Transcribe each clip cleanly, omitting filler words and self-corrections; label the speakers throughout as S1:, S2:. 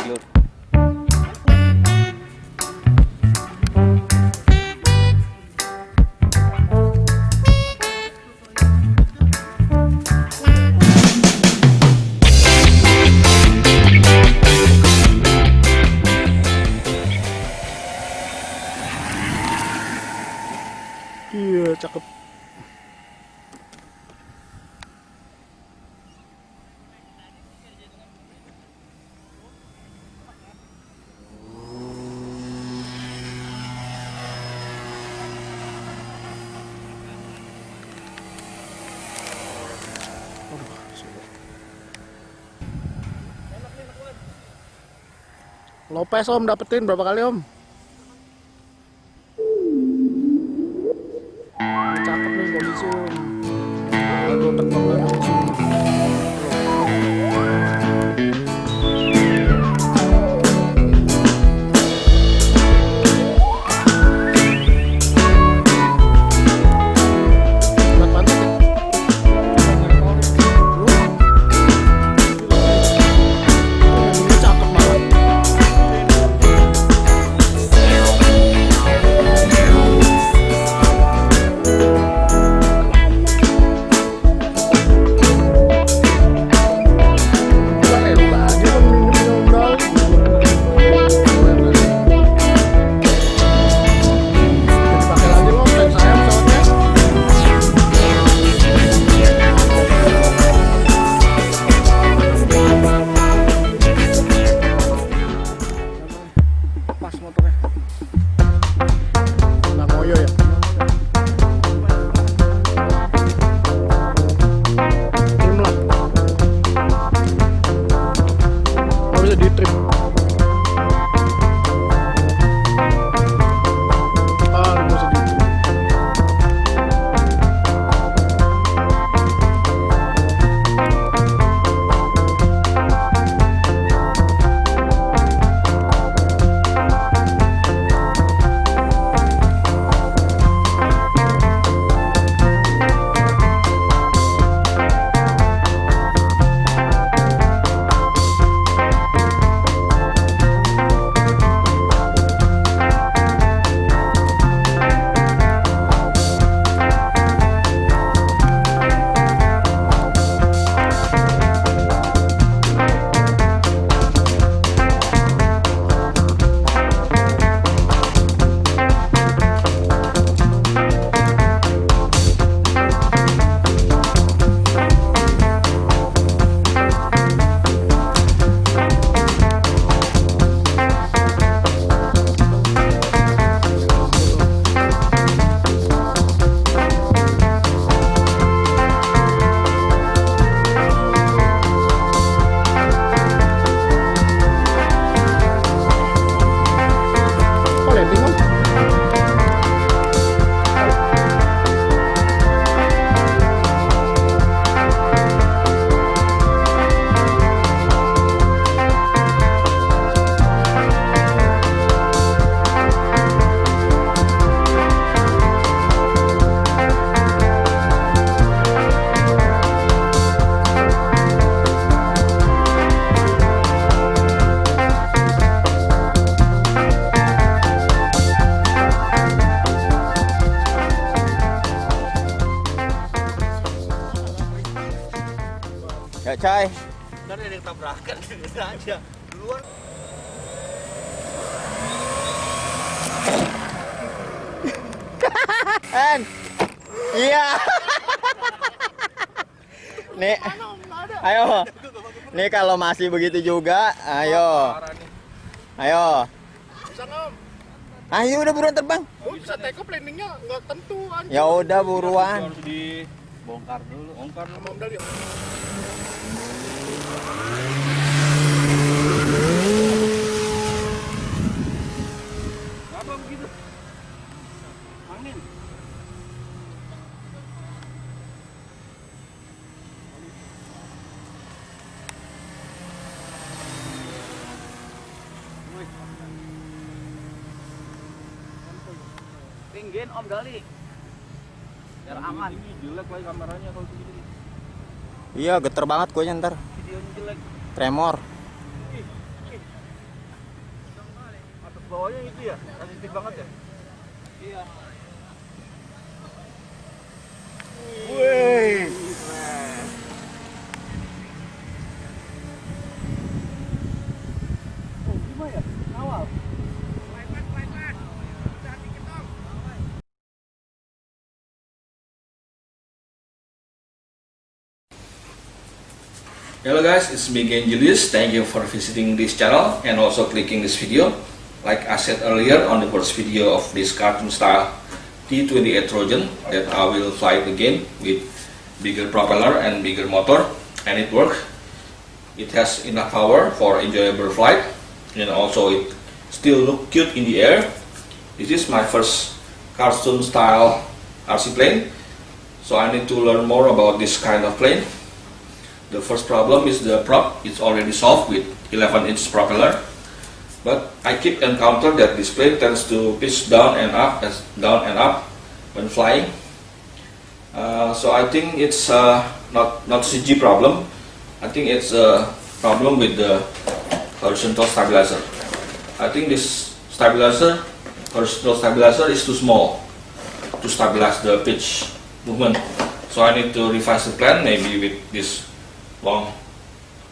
S1: tidur.
S2: Iya, cakep. Lopez om dapetin berapa kali om? Cakep nih kondisi om. Aduh terbang lagi. Pas motornya. Bang Oyo ya. Trim lah. Oh bisa di trim. Ah, bisa di trim.
S1: Ya coy.
S3: Ntar ada yang tabrakan aja duluan.
S1: En. Iya. Nih. Ayo. Nih kalau masih begitu juga, ayo. Ayo.
S2: Bisa om.
S1: Ayo udah buruan terbang.
S2: Oh, bisa take off landingnya nggak tentu kan.
S1: Ya udah buruan.
S3: Harus dibongkar dulu. Bongkar dulu.
S2: Om Dali.
S3: Apa begitu? Angin. Tinggiin Om Dali. Biar aman. Ini jelek lagi kameranya kalau begini.
S1: Iya, geter banget gue ntar.
S3: Videonya jelek.
S1: Tremor.
S3: bawahnya itu ya, sensitif banget ya. Iya.
S2: Wih.
S3: Oh, gimana ya? Awal.
S4: Hello guys, it's me again Julius. Thank you for visiting this channel and also clicking this video. Like I said earlier on the first video of this cartoon style T28 Trojan, that I will fly it again with bigger propeller and bigger motor, and it works. It has enough power for enjoyable flight, and also it still look cute in the air. This is my first cartoon style RC plane, so I need to learn more about this kind of plane. The first problem is the prop. It's already solved with 11-inch propeller, but I keep encounter that this plane tends to pitch down and up when flying. So I think it's not CG problem. I think it's a problem with the horizontal stabilizer. I think this horizontal stabilizer is too small to stabilize the pitch movement. So I need to revise the plan, maybe with this long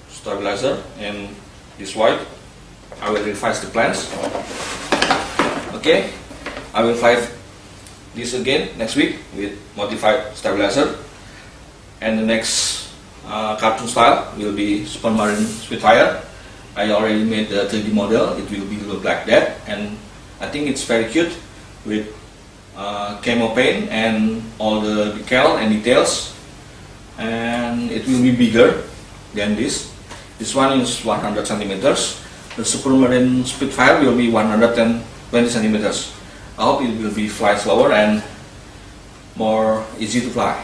S4: stabilizer and this wide. I will revise the plans. Okay, I will fly this again next week with modified stabilizer, and the next cartoon style will be Supermarine Spitfire. I already made the 3D model. It will be look like that, and I think it's very cute with camo paint and all the decal and details, and it will be bigger than this. This one is 100 centimeters. The Supermarine Spitfire will be 120 centimeters. I hope it will be fly slower and more easy to fly.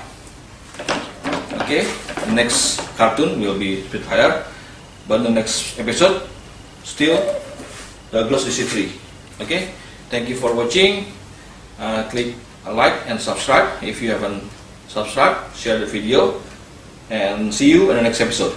S4: Okay, the next cartoon will be Spitfire, but the next episode still Douglas DC-3. Okay, thank you for watching. Click like and subscribe if you haven't subscribed. Share the video, and see you in the next episode.